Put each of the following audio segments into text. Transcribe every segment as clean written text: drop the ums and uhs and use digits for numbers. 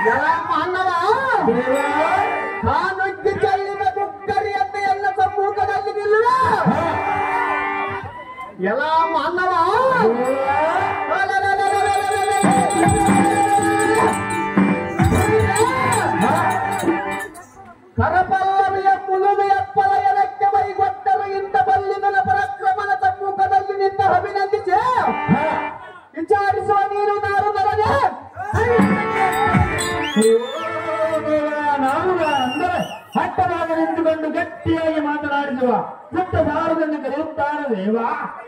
ಎಲ್ಲ ಮಾನವ ಕಾನುಗ್ಗಿ ಚೆಲ್ಲಿದ ದುಕ್ಕರಿಯಂತ ಎಲ್ಲ ಸಮ್ಮುಖದಲ್ಲಿ ನಿಲ್ಲುವ ಎಲ್ಲ ಮಾನವ ಕರಪಲ್ಲವಿಯ ಮುಳುಮೆಯ ಪಲಯನಕ್ಕೆ ಮೈಗೊಟ್ಟರು ಇಂಥ ಬಲ್ಲಿದನ ಪರಾಕ್ರಮನ ಸಮ್ಮುಖದಲ್ಲಿ ನಿಂತ ಅಭಿನಂದಿಸಿ ವಿಚಾರಿಸುವ ನೀನು ನಾರು ಬರದೆ ಅಂದರೆ ಹಟ್ಟವಾಗಿ ನಿಂತುಕೊಂಡು ಗಟ್ಟಿಯಾಗಿ ಮಾತನಾಡಿಸುವ ಪುಟ್ಟ ಸಾರದಲ್ಲಿ ಕರೆಯುತ್ತಾನೆ ದೇವ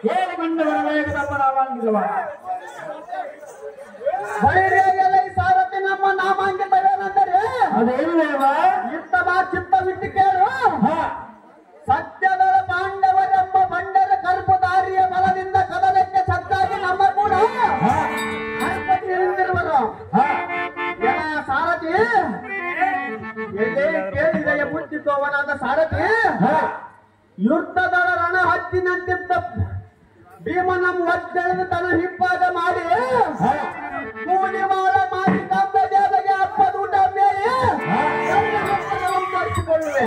ಹೇಳಿಕೊಂಡು ಬರಬೇಕು ನಮ್ಮ ನಾಮಾಂಕಿತವ ಬಳಿರೆಯಲ್ಲ ಈ ಸಾರಥಿ ನಮ್ಮ ನಾಮಾಂಕಿತವೇನೆಂದರೆ ಅದೇನು ದೇವ ಇತ್ತ ಬಾ ಚಿತ್ತವಿಟ್ಟು ಕೇಳು ಸತ್ಯದಳ ಪಾಂಡವರೆಂಬ ಬಂಡರ ಕಲ್ಪದಾರಿಯ ಬಲದಿಂದ ಕದನಕ್ಕೆ ಸತ್ತಾಗಿ ನಮ್ಮ ಕೂಡ ನಿಂತಿರುವರು ಎಲ್ಲ ಸಾರಥಿ ಕೇಳಿದೆಯ ಬುದ್ಧಿತ್ವವನಾದ ಸಾರಥಿ ಯುದ್ಧದಳ ರಣ ಹತ್ತಿನಂತಿದ್ದ ಭೀಮನ ಒದ್ದೆಳೆದು ತನ್ನ ಹಿಪ್ಪಾಗ ಮಾಡಿ ಕೂಲಿ ಮಾಡ ಮಾಡಿ ತಮ್ಮ ದೇವಗೆ ಹಬ್ಬದ ಊಟ ಮೇಲೆ ತೋರಿಸಿಕೊಳ್ಳುವೆ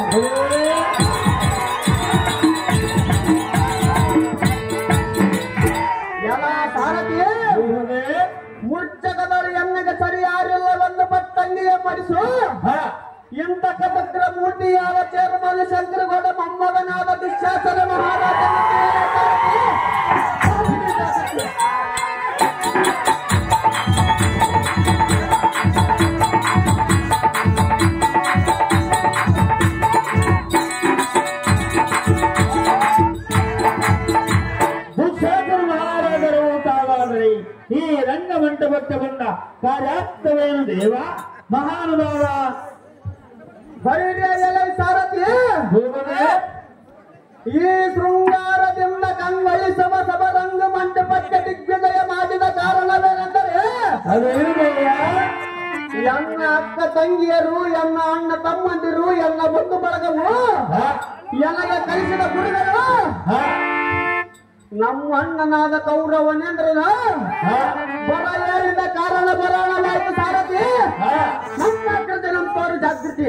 ಎಲ್ಲ ಸಾರಥಿಯೇ ಮುಚ್ಚಕದಳು ಎಣ್ಣೆಗೆ ಸರಿಯಾರಿಲ್ಲವೆಂದು ಪಟ್ಟಂಗಿಗೆ ಮಡಿಸು ಇಂಥ ಕದಗ್ರ ಮೂರ್ತಿಯಾದ ಚೇರ್ಮನ್ ಶಂಕರಗೌಡ ಮೊಮ್ಮಗನಾದ ದುಶ್ಯಾಸನ ಮಹಾರಾಜನ ದುಶ್ಯಾಸನ ಮಹಾರಾಜರು ತಾವಾದರೆ ಈ ರಂಗಮಂಟಪಕ್ಕೆ ಬಂದ ಕಾರ್ಯಾರ್ಥವೇನು ದೇವ ಮಹಾನುಭಾವ ಬರೀರಿಯಲ್ಲ ಸಾರಥಿ ಈ ಶೃಂಗಾರದಿಂದ ಕಂಗೊಳಿಸುವ ಸಭರಂಗ ಮಂಟಪಕ್ಕೆ ದಿಗ್ವಿಜಯ ಮಾಡಿದ ಕಾರಣವೇನೆಂದರೆ ಎನ್ನ ಅಕ್ಕ ತಂಗಿಯರು ಎನ್ನ ಅಣ್ಣ ತಮ್ಮಂದಿರು ಎನ್ನ ಬಂಧು ಬಳಗವು ಎನಗೆ ಕಲಿಸಿದ ಗುರುಗಳು ನಮ್ಮ ಅಣ್ಣನಾದ ಕೌರವನೇಂದ್ರನ ಬರ ಹೇಳಿದ ಕಾರಣ ಬರೋಣವಾಯಿತು ಸಾರಥಿ ನಮ್ಮ ಕೃತಿ ನಮ್ಮ ತೋರು ಜಾಗೃತಿ